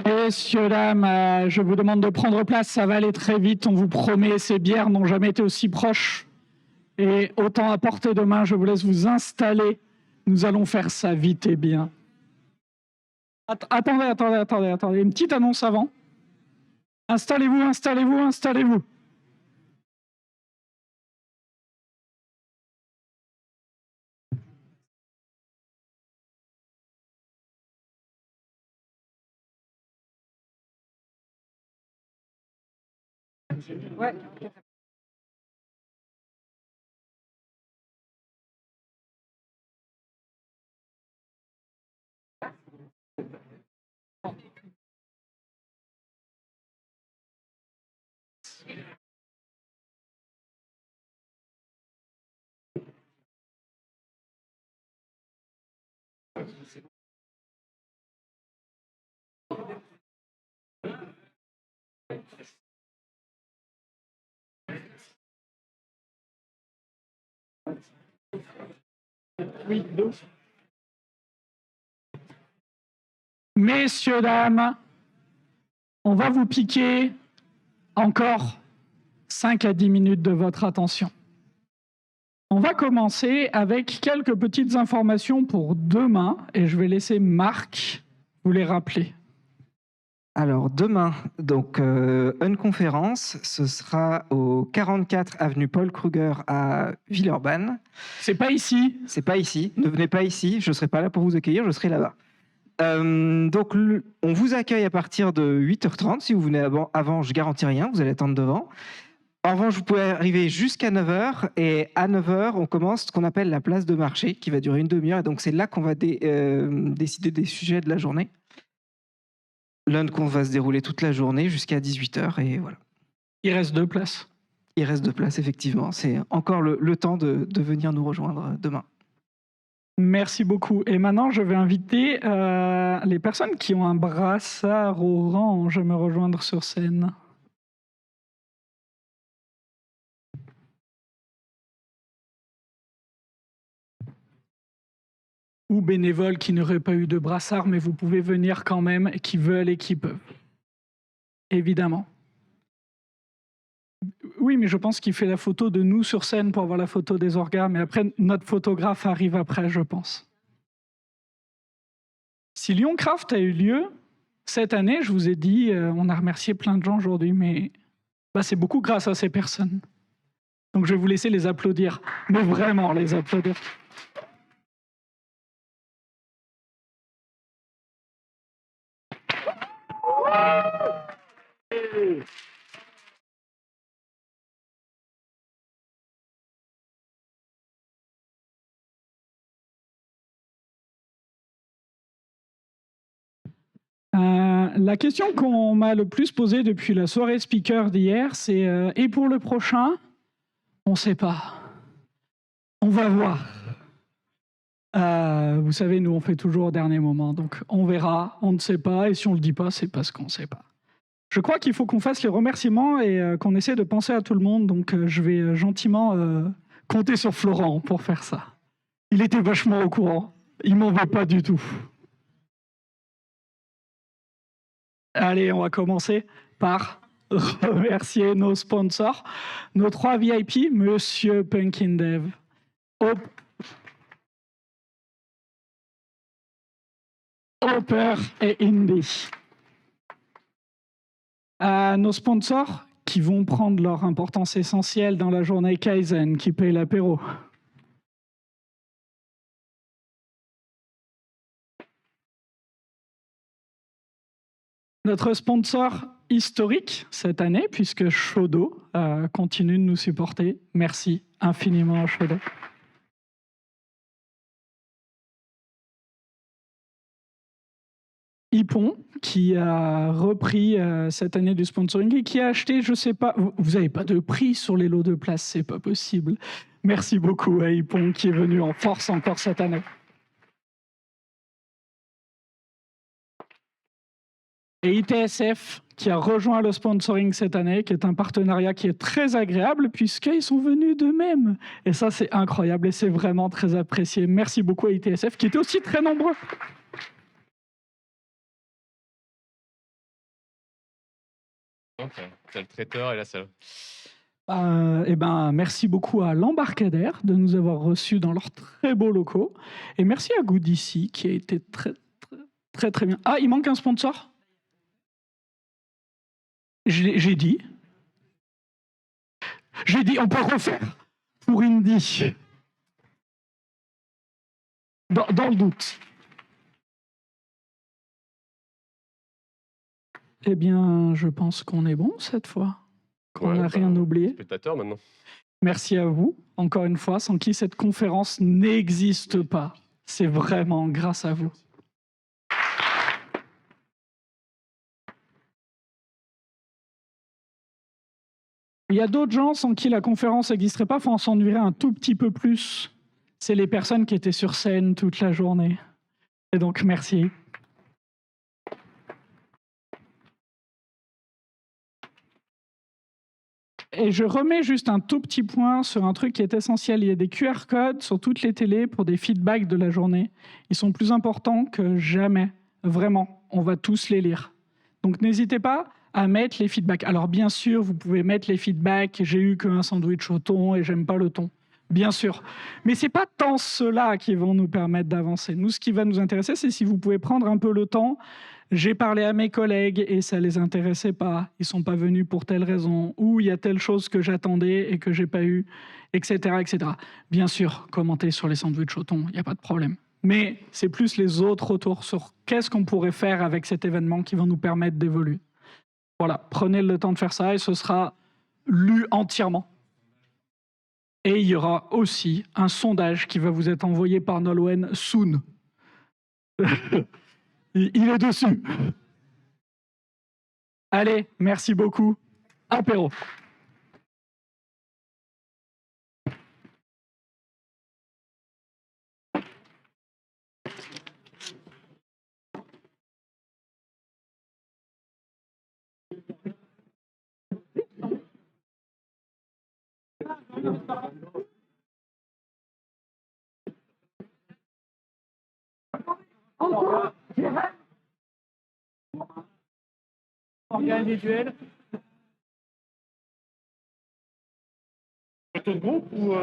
Messieurs, dames, je vous demande de prendre place, ça va aller très vite, on vous promet, ces bières n'ont jamais été aussi proches. Et autant à portée de main, je vous laisse vous installer. Nous allons faire ça vite et bien. Attendez, une petite annonce avant. Installez-vous. Ouais. Oui, deux. Messieurs, dames, on va vous piquer encore 5 à 10 minutes de votre attention. On va commencer avec quelques petites informations pour demain et je vais laisser Marc vous les rappeler. Alors demain, donc une conférence, ce sera au 44 avenue Paul Kruger à Villeurbanne. C'est pas ici. C'est pas ici. Ne venez pas ici. Je serai pas là pour vous accueillir. Je serai là-bas. Donc on vous accueille à partir de 8h30. Si vous venez avant, je garantis rien. Vous allez attendre devant. En revanche, vous pouvez arriver jusqu'à 9h et à 9h, on commence ce qu'on appelle la place de marché qui va durer une demi-heure. Et donc c'est là qu'on va décider des sujets de la journée. L'UNCON va se dérouler toute la journée jusqu'à 18h et voilà. Il reste 2 places. Il reste 2 places, effectivement. C'est encore le temps de venir nous rejoindre demain. Merci beaucoup. Et maintenant, je vais inviter les personnes qui ont un brassard orange à me rejoindre sur scène. Ou bénévoles qui n'auraient pas eu de brassard, mais vous pouvez venir quand même, et qui veulent et qui peuvent. Évidemment. Oui, mais je pense qu'il fait la photo de nous sur scène pour avoir la photo des orgas, mais après, notre photographe arrive après, je pense. Si Lyoncraft a eu lieu cette année, je vous ai dit, on a remercié plein de gens aujourd'hui, mais c'est beaucoup grâce à ces personnes. Donc je vais vous laisser les applaudir, mais vraiment les applaudir. La question qu'on m'a le plus posée depuis la soirée speaker d'hier, c'est et pour le prochain, on ne sait pas. On va voir. Vous savez, nous, on fait toujours au dernier moment, donc on verra, on ne sait pas, et si on ne le dit pas, c'est parce qu'on ne sait pas. Je crois qu'il faut qu'on fasse les remerciements et qu'on essaie de penser à tout le monde, donc je vais gentiment compter sur Florent pour faire ça. Il était vachement au courant, il m'en veut pas du tout. Allez, on va commencer par remercier nos sponsors, nos 3 VIP, Monsieur Punkin Dev, Hopper et Indy. Nos sponsors qui vont prendre leur importance essentielle dans la journée Kaizen, qui paye l'apéro. Notre sponsor historique cette année, puisque Shodo continue de nous supporter. Merci infiniment à Shodo. Ipon, qui a repris cette année du sponsoring et qui a acheté, je ne sais pas, vous n'avez pas de prix sur les lots de place, c'est pas possible. Merci beaucoup à Ipon qui est venu en force encore cette année. Et ITSF qui a rejoint le sponsoring cette année, qui est un partenariat qui est très agréable puisqu'ils sont venus d'eux-mêmes. Et ça, c'est incroyable et c'est vraiment très apprécié. Merci beaucoup à ITSF qui était aussi très nombreux. T'as le traiteur et la salle. Eh ben, merci beaucoup à l'Embarcadère de nous avoir reçus dans leurs très beaux locaux. Et merci à Goodici qui a été très bien. Ah, il manque un sponsor? J'ai dit. J'ai dit, on peut refaire pour Indy. Dans le doute. Eh bien, je pense qu'on est bon cette fois. Qu'on n'a rien oublié. Spectateur maintenant. Merci à vous, encore une fois, sans qui cette conférence n'existe pas. C'est vraiment grâce à vous. Il y a d'autres gens sans qui la conférence n'existerait pas, il faut en s'ennuierait un tout petit peu plus. C'est les personnes qui étaient sur scène toute la journée. Et donc, merci. Et je remets juste un tout petit point sur un truc qui est essentiel. Il y a des QR codes sur toutes les télés pour des feedbacks de la journée. Ils sont plus importants que jamais. Vraiment, on va tous les lire. Donc n'hésitez pas à mettre les feedbacks. Alors bien sûr, vous pouvez mettre les feedbacks. J'ai eu qu'un sandwich au thon et j'aime pas le thon. Bien sûr. Mais c'est pas tant ceux-là qui vont nous permettre d'avancer. Nous, ce qui va nous intéresser, c'est si vous pouvez prendre un peu le temps. J'ai parlé à mes collègues et ça les intéressait pas. Ils sont pas venus pour telle raison. Ou il y a telle chose que j'attendais et que j'ai pas eu, etc., etc. Bien sûr, commentez sur les sandwichs au thon, il n'y a pas de problème. Mais c'est plus les autres retours sur qu'est-ce qu'on pourrait faire avec cet événement qui vont nous permettre d'évoluer. Voilà, prenez le temps de faire ça et ce sera lu entièrement. Et il y aura aussi un sondage qui va vous être envoyé par Nolwenn soon. Il est dessus. Allez, merci beaucoup. Apéro. Organe individuel. Photo de groupe ou